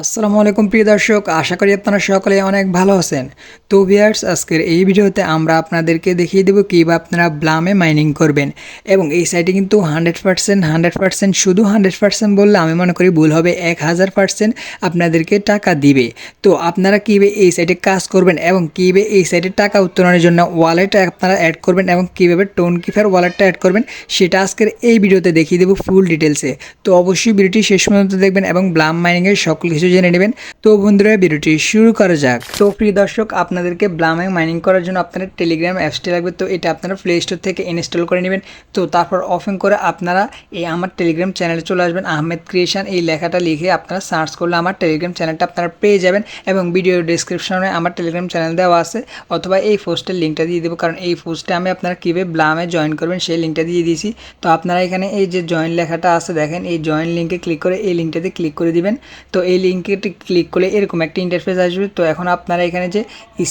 আসসালামু আলাইকুম প্রিয় দর্শক, আশা করি আপনারা সকলে অনেক ভালো আছেন। তো ভিউয়ার্স, আজকের এই ভিডিওতে আমরা আপনাদেরকে দেখিয়ে দেব কীভাবে আপনারা ব্লামে মাইনিং করবেন। এবং এই সাইটে কিন্তু 100% শুধু 100% বললে আমি মনে করি ভুল হবে, 1000% আপনাদেরকে টাকা দিবে। তো আপনারা কীভাবে এই সাইটে কাজ করবেন এবং কীভাবে এই সাইটে টাকা উত্তোলনের জন্য ওয়ালেট আপনারা অ্যাড করবেন এবং কীভাবে টোনকিপার ওয়ালেটটা অ্যাড করবেন সেটা আজকের এই ভিডিওতে দেখিয়ে দেবো ফুল ডিটেলসে। তো অবশ্যই ভিডিওটি শেষ পর্যন্ত দেখবেন এবং ব্লাম মাইনিংয়ের সকল কিছু জেনে নেবেন। তো বন্ধুরা, ভিডিওটি শুরু করা যাক। তো প্রিয় দর্শক, আপনাদেরকে ব্লামে মাইনিং করার জন্য আপনাদের টেলিগ্রাম অ্যাপসটি লাগবে। তো এটা আপনারা প্লে স্টোর থেকে ইনস্টল করে নেবেন। তো তারপর ওপেন করে আপনারা এই আমার টেলিগ্রাম চ্যানেলে চলে আসবেন। আহমেদ ক্রিয়েশন এই লেখাটা লিখে আপনারা সার্চ করলে আমার টেলিগ্রাম চ্যানেলটা আপনারা পেয়ে যাবেন। এবং ভিডিও ডিসক্রিপশনে আমার টেলিগ্রাম চ্যানেল দেওয়া আছে, অথবা এই পোস্টের লিঙ্কটা দিয়ে দেবো, কারণ এই পোস্টে আমি আপনারা কীভাবে ব্লামে জয়েন করবেন সেই লিঙ্কটা দিয়ে দিয়েছি। তো আপনারা এখানে এই যে জয়েন লেখাটা আছে দেখেন, এই জয়েন লিঙ্কে ক্লিক করে এই লিঙ্কটাতে ক্লিক করে দিবেন। তো এই লিঙ্কে ক্লিক করলে এরকম একটা ইন্টারফেস আসবে। তো এখন আপনারা এখানে যে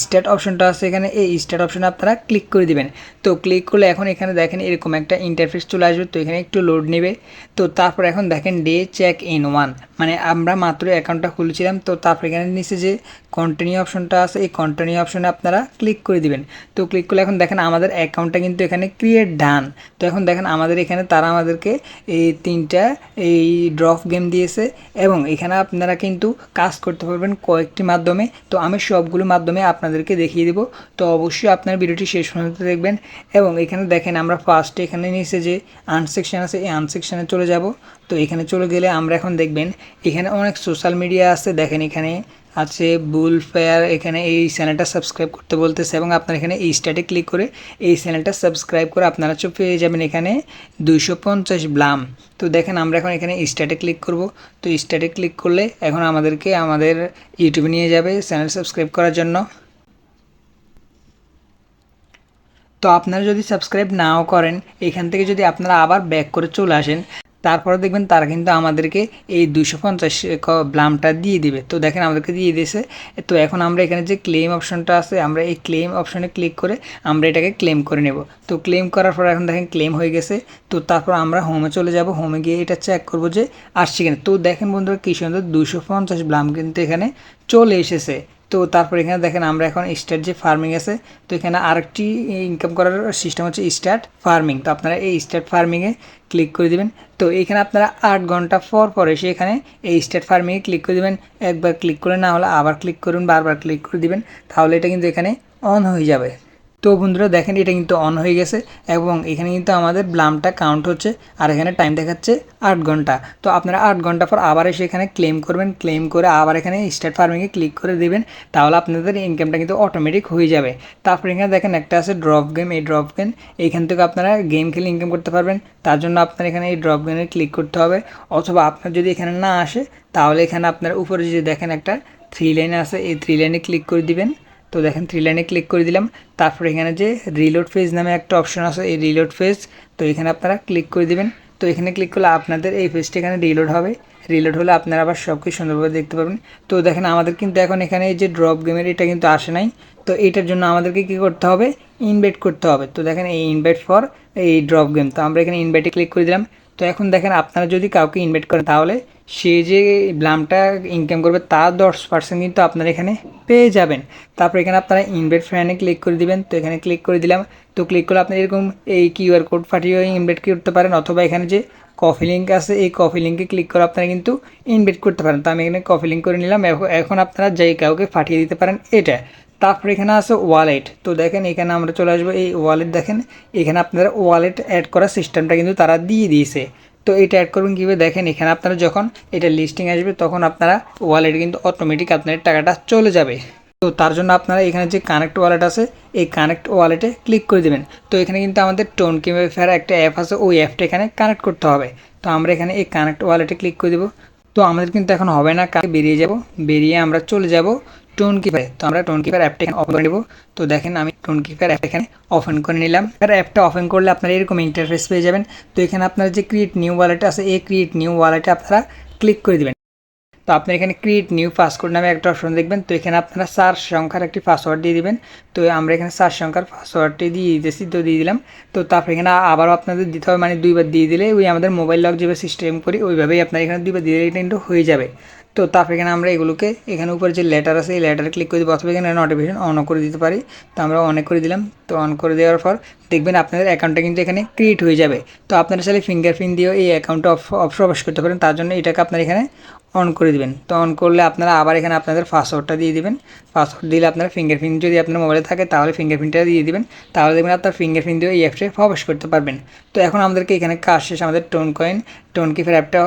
স্টার্ট অপশনটা আছে, এখানে এই স্টার্ট অপশনে আপনারা ক্লিক করে দিবেন। তো ক্লিক করলে এখন এখানে দেখেন এরকম একটা ইন্টারফেস চলে আসবে। তো এখানে একটু লোড নেবে। তো তারপর এখন দেখেন ডে চেক ইন 1, মানে আমরা মাত্র অ্যাকাউন্টটা খুলেছিলাম। তো তারপর এখানে নিচে যে কন্টিনিউ অপশনটা আছে, এই কন্টিনিউ অপশনে আপনারা ক্লিক করে দিবেন। তো ক্লিক করলে এখন দেখেন আমাদের অ্যাকাউন্টটা কিন্তু এখানে ক্রিয়েট ডান। তো এখন দেখেন আমাদের এখানে তারা আমাদেরকে এই 3টা এই ড্রপ গেম দিয়েছে এবং এখানে আপনারা কিন্তু কাজ করতে পারবেন কয়েকটি মাধ্যমে। তো আমি সবগুলো মাধ্যমে আপনাদেরকে দেখিয়ে দেবো। তো অবশ্যই আপনার ভিডিওটি শেষ পর্যন্ত দেখবেন। এবং এখানে দেখেন আমরা ফার্স্টে এখানে নিচে যে আনসেকশন আছে, এই আনসেকশনে চলে যাব। তো এখানে চলে গেলে আমরা এখন দেখবেন এখানে অনেক সোশ্যাল মিডিয়া আছে। দেখেন এখানে আছে বুল ফেয়ার, এখানে এই চ্যানেলটা সাবস্ক্রাইব করতে বলতেছে এবং আপনারা এখানে এই স্টার্টে ক্লিক করে এই চ্যানেলটা সাবস্ক্রাইব করে আপনারা পেয়ে যাবেন এখানে 250 ব্লাম। তো দেখেন আমরা এখন এখানে স্টার্টে ক্লিক করব। তো স্টার্টে ক্লিক করলে এখন আমাদেরকে আমাদের ইউটিউবে নিয়ে যাবে চ্যানেল সাবস্ক্রাইব করার জন্য। তো আপনারা যদি সাবস্ক্রাইব নাও করেন, এখান থেকে যদি আপনারা আবার ব্যাক করে চলে আসেন, তারপরে দেখবেন তারা কিন্তু আমাদেরকে এই 250 ব্লামটা দিয়ে দিবে। তো দেখেন আমাদেরকে দিয়ে দিয়েছে। তো এখন আমরা এখানে যে ক্লেম অপশনটা আছে, আমরা এই ক্লেম অপশনে ক্লিক করে আমরা এটাকে ক্লেম করে নেব। তো ক্লেম করার পর এখন দেখেন ক্লেম হয়ে গেছে। তো তারপর আমরা হোমে চলে যাব। হোমে গিয়ে এটা চেক করব যে আসছে কিনা। তো দেখেন বন্ধুরা কি সুন্দর 250 ব্লাম কিন্তু এখানে চলে এসেছে। তো তারপর এখানে দেখেন আমরা এখন স্টার্ট যে ফার্মিং আছে, তো এখানে আরেকটি ইনকাম করার সিস্টেম হচ্ছে স্টার্ট ফার্মিং। তো আপনারা এই স্টার্ট ফার্মিংয়ে ক্লিক করে দিবেন। তো এখানে আপনারা 8 ঘন্টা পর এসে এখানে এই স্টার্ট ফার্মিংয়ে ক্লিক করে দিবেন। একবার ক্লিক করে না হলে আবার ক্লিক করুন, বারবার ক্লিক করে দিবেন, তাহলে এটা কিন্তু এখানে অন হয়ে যাবে। তো বন্ধুরা দেখেন এটা কিন্তু অন হয়ে গেছে এবং এখানে কিন্তু আমাদের ব্লামটা কাউন্ট হচ্ছে আর এখানে টাইম দেখাচ্ছে 8 ঘন্টা। তো আপনারা 8 ঘন্টা পর আবার এসে এখানে ক্লেম করবেন, ক্লেম করে আবার এখানে স্টার্ট ফার্মিংয়ে ক্লিক করে দেবেন, তাহলে আপনাদের ইনকামটা কিন্তু অটোমেটিক হয়ে যাবে। তারপর এখানে দেখেন একটা আছে ড্রপ গেম। এই ড্রপ গেম এইখান থেকে আপনারা গেম খেলে ইনকাম করতে পারবেন। তার জন্য আপনার এখানে এই ড্রপ গেমে ক্লিক করতে হবে, অথবা আপনার যদি এখানে না আসে তাহলে এখানে আপনার উপরে যদি দেখেন একটা 3 লাইন আছে, এই 3 লাইনে ক্লিক করে দিবেন। তো দেখেন 3 লাইনে ক্লিক করে দিলাম। তারপর এখানে যে রিলোড ফেজ নামে একটা অপশন আছে, এই রিলোড ফেজ, তো এখানে আপনারা ক্লিক করে দিবেন। তো এখানে ক্লিক করলে আপনাদের এই পেজটা এখানে রিলোড হবে। রিলোড হলে আপনারা আবার সব কিছু সুন্দরভাবে দেখতে পাবেন। তো দেখেন আমাদের কিন্তু এখন এখানে এই যে ড্রপ গেমের এটা কিন্তু আসে নাই। তো এইটার জন্য আমাদেরকে কী করতে হবে, ইনভাইট করতে হবে। তো দেখেন এই ইনভাইট ফর এই ড্রপ গেম, তো আমরা এখানে ইনভাইটে ক্লিক করে দিলাম। তো এখন দেখেন আপনারা যদি কাউকে ইনভাইট করেন তাহলে সে যে ব্লামটা ইনকাম করবে তার 10% কিন্তু আপনারা এখানে পেয়ে যাবেন। তারপর এখানে আপনারা ইনভাইট ফ্রেন্ডে ক্লিক করে দিবেন। তো এখানে ক্লিক করে দিলাম। তো ক্লিক করলে আপনি এরকম এই কিউআর কোড পাঠিয়ে ইনভাইট করতে পারেন, অথবা এখানে যে কফি লিঙ্ক আছে এই কফি লিঙ্কে ক্লিক করে আপনারা কিন্তু ইনভাইট করতে পারেন। তো আমি এখানে কফি লিঙ্ক করে নিলাম। এখন আপনারা যেই কাউকে পাঠিয়ে দিতে পারেন এটা। তারপর এখানে আছে ওয়ালেট। তো দেখেন এখানে আমরা চলে আসবো এই ওয়ালেট। দেখেন এখানে আপনারা ওয়ালেট অ্যাড করার সিস্টেমটা কিন্তু তারা দিয়ে দিয়েছে। তো এটা অ্যাড করবেন কীভাবে, দেখেন এখানে আপনারা যখন এটা লিস্টিং আসবে তখন আপনারা ওয়ালেট কিন্তু অটোমেটিক আপনার টাকাটা চলে যাবে। তো তার জন্য আপনারা এখানে যে কানেক্ট ওয়ালেট আছে এই কানেক্ট ওয়ালেটে ক্লিক করে দেবেন। তো এখানে কিন্তু আমাদের টোনকিপার একটা অ্যাপ আছে, ওই অ্যাপটা এখানে কানেক্ট করতে হবে। তো আমরা এখানে এই কানেক্ট ওয়ালেটে ক্লিক করে দেবো। তো আমাদের কিন্তু এখন হবে না, বেরিয়ে যাব, বেরিয়ে আমরা চলে যাব টোনকিপারে। তো আমরা টোনকিপার অ্যাপটা এখানে ওপেন করে নেব। তো দেখেন আমি টোনকিপার অ্যাপ এখানে ওপেন করে নিলাম। অ্যাপটা ওপেন করলে আপনারা এরকম ইন্টারফেস পেয়ে যাবেন। তো এখানে আপনারা যে ক্রিয়েট নিউ ওয়ালেট আছে এই ক্রিয়েট নিউ ওয়ালেটে আপনারা ক্লিক করে দেবেন। তো আপনি এখানে ক্রিয়েট নিউ পাসওয়ার্ড নামে একটা অপশন দেখবেন। তো এখানে আপনারা 4 সংখ্যার একটি পাসওয়ার্ড দিয়ে দিবেন। তো আমরা এখানে 4 সংখ্যার পাসওয়ার্ডটি দিয়ে দিতেছি, তো দিয়ে দিলাম। তো তারপর এখানে আবারও আপনাদের দিতে হবে, মানে 2বার দিয়ে দিলে ওই আমাদের মোবাইল লক যেভাবে সিস্টেম করি ওইভাবেই আপনার এখানে 2বার দিয়ে দিলে কিন্তু হয়ে যাবে। তো তারপর এখানে আমরা এগুলোকে এখানে উপরে যে লেটার আছে এই লেটারে ক্লিক করে দিব, অথবা এখানে নোটিফিকেশন অনও করে দিতে পারি। তো আমরা অনেক করে দিলাম। তো অন করে দেওয়ার পর দেখবেন আপনাদের অ্যাকাউন্টটা কিন্তু এখানে ক্রিয়েট হয়ে যাবে। তো আপনারা চাইলে ফিঙ্গারপ্রিন্ট দিয়েও এই অ্যাকাউন্টটা প্রবেশ করতে পারেন, তার জন্য এটাকে আপনার এখানে অন করে দিবেন। তো অন করলে আপনারা আবার এখানে আপনাদের পাসওয়ার্ডটা দিয়ে দিবেন। পাসওয়ার্ড দিলে আপনার ফিঙ্গারপ্রিন্ট যদি আপনার মোবাইলে থাকে তাহলে ফিঙ্গারপ্রিন্টটা দিয়ে দিবেন, তাহলে দেখবেন আপনার ফিঙ্গারপ্রিন্ট দিয়ে এই অ্যাপসে প্রবেশ করতে পারবেন। তো এখন আমাদেরকে এখানে কাজ শেষ, আমাদের টোন কিপার অ্যাপটা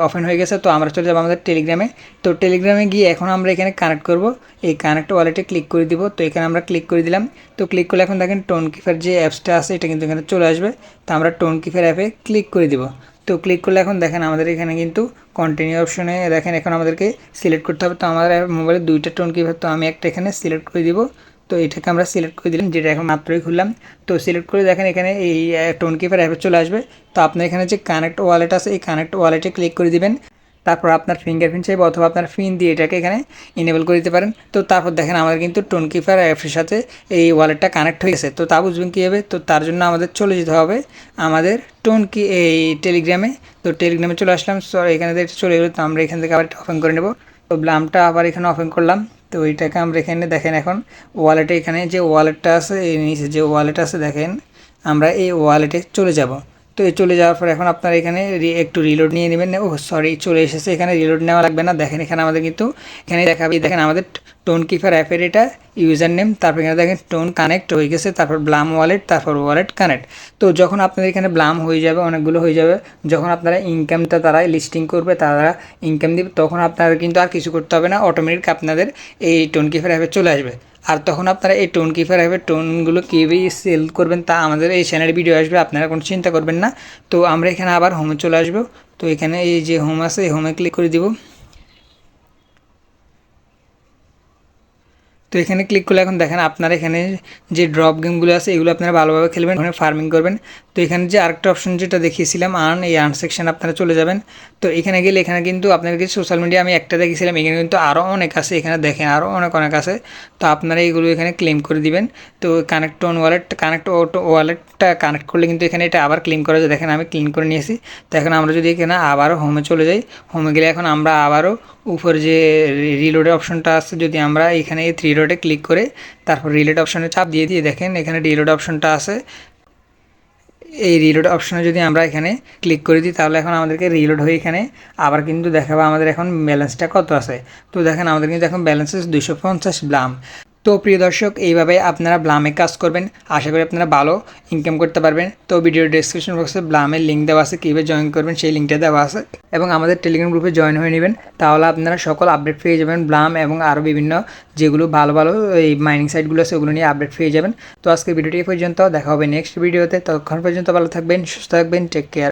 ওপেন হয়ে গেছে। তো আমরা চলে যাবো আমাদের টেলিগ্রামে। তো টেলিগ্রামে গিয়ে এখন আমরা এখানে কানেক্ট করব, এই কানেক্ট ওয়ালেটে ক্লিক করে দিব। তো এখানে আমরা ক্লিক করে দিলাম। তো ক্লিক করলে এখন দেখেন টোন কিপার যে অ্যাপসটা আছে এটা কিন্তু এখানে চলে আসবে। তো আমরা টোন কিপার অ্যাপে ক্লিক করে দিব। তো ক্লিক করলে এখন দেখেন আমাদের এখানে কিন্তু কন্টিনিউ অপশনে দেখেন এখন আমাদেরকে সিলেক্ট করতে হবে। তো আমাদের মোবাইলে দুইটা টোন কিপার, তো আমি একটা এখানে সিলেক্ট করে দিব। তো এটাকে আমরা সিলেক্ট করে দিলাম, যেটা এখন মাত্রই খুললাম। তো সিলেক্ট করে দেখেন এখানে এই টোন কিপার অ্যাপে চলে আসবে। তো আপনার এখানে যে কানেক্ট ওয়ালেট আছে এই কানেক্ট ওয়ালেটে ক্লিক করে দিবেন। তারপর আপনার ফিঙ্গারপ্রিন্ট চাইবে অথবা আপনার পিন দিয়ে এটাকে এখানে ইনেবল করে দিতে পারেন। তো তারপর দেখেন আমাদের কিন্তু টোন কিপার অ্যাপের সাথে এই ওয়ালেটটা কানেক্ট হয়ে গেছে। তো তা বুঝবেন কীভাবে? তো তার জন্য আমাদের চলে যেতে হবে আমাদের এই টেলিগ্রামে। তো টেলিগ্রামে চলে আসলাম, এখানে চলে গেলো। তো আমরা এখান থেকে আবার ওপেন করে নেব। তো ব্লামটা আবার এখানে ওপেন করলাম। তো এইটাকে আমরা এখানে দেখেন এখন ওয়ালেটে এখানে যে ওয়ালেটটা আছে এই নিচে যে ওয়ালেট আছে দেখেন আমরা এই ওয়ালেটে চলে যাব। তো এই চলে যাওয়ার পর এখন আপনারা এখানে একটু রিলোড নিয়ে নেবেন। ও সরি, চলে এসেছে। এখানে রিলোড নেওয়া লাগবে না। দেখেন এখানে আমাদের কিন্তু এখানে দেখাবে, দেখেন আমাদের টোন কিপার অ্যাপের এটা ইউজার নেম, তারপর এখানে দেখেন টোন কানেক্ট হয়ে গেছে, তারপর ব্লাম ওয়ালেট, তারপর ওয়ালেট কানেক্ট। তো যখন আপনাদের এখানে ব্লাম হয়ে যাবে, অনেকগুলো হয়ে যাবে, যখন আপনারা ইনকামটা তারা লিস্টিং করবে, তারা ইনকাম দিবে, তখন আপনারা কিন্তু আর কিছু করতে হবে না, অটোমেটিক আপনাদের এই টোন কিপার অ্যাপে চলে আসবে। আর তখন আপনারা এই টোন কিপার অ্যাপের টোনগুলো কীভাবে সেল করবেন তা আমাদের এই চ্যানেলে ভিডিও আসবে, আপনারা কোনো চিন্তা করবেন না। তো আমরা এখানে আবার হোমে চলে আসবো। তো এখানে এই যে হোম আছে এই হোমে ক্লিক করে দিব। তো এখানে ক্লিক করলে এখন দেখেন আপনারা এখানে যে ড্রপ গেমগুলো আছে এগুলো আপনারা ভালোভাবে খেলবেন, ওখানে ফার্মিং করবেন। তো এখানে যে আরেকটা অপশন যেটা দেখিয়েছিলাম আর্ন, এই আর্ন সেকশন আপনারা চলে যাবেন। তো এখানে গেলে এখানে কিন্তু আপনাদেরকে সোশ্যাল মিডিয়া আমি একটা দেখেছিলাম, এখানে কিন্তু আরও অনেক আছে, এখানে দেখেন আরও অনেক আছে। তো আপনারা এইগুলো এখানে ক্লেম করে দিবেন। তো কানেক্ট অন ওয়ালেট, কানেক্ট ওয়ালেটটা কানেক্ট করলে কিন্তু এখানে এটা আবার ক্লেম করা যায়। দেখেন আমি ক্লিন করে নিয়েছি। তো এখন আমরা যদি এখানে আবারও হোমে চলে যাই, হোমে গেলে এখন আমরা আবারও উপরে যে রিলোডের অপশনটা আছে, যদি আমরা এখানে এই থ্রি ডটে ক্লিক করে তারপর রিলোড অপশনে চাপ দিয়ে দেখেন এখানে রিলোড অপশনটা আছে। এই রিলোড অপশনে যদি আমরা এখানে ক্লিক করে দিই তাহলে এখন আমাদেরকে রিলোড হয়ে এখানে আবার কিন্তু দেখাবো আমাদের এখন ব্যালেন্সটা কত আছে। তো দেখেন আমাদের কিন্তু এখন ব্যালেন্স আছে 250 ব্লাম। তো প্রিয় দর্শক, এইভাবে আপনারা ব্লামে কাজ করবেন, আশা করি আপনারা ভালো ইনকাম করতে পারবেন। তো ভিডিওর ডেসক্রিপশন বক্সে ব্লামের লিঙ্ক দেওয়া আছে, কীভাবে জয়েন করবেন সেই লিঙ্কটা দেওয়া আছে, এবং আমাদের টেলিগ্রাম গ্রুপে জয়েন হয়ে নেবেন। তাহলে আপনারা সকল আপডেট পেয়ে যাবেন ব্লাম এবং আরও বিভিন্ন যেগুলো ভালো এই মাইনিং সাইটগুলো আছে ওগুলো নিয়ে আপডেট পেয়ে যাবেন। তো আজকে ভিডিওটি পর্যন্ত, দেখা হবে নেক্সট ভিডিওতে। ততক্ষণ পর্যন্ত ভালো থাকবেন, সুস্থ থাকবেন, টেক কেয়ার।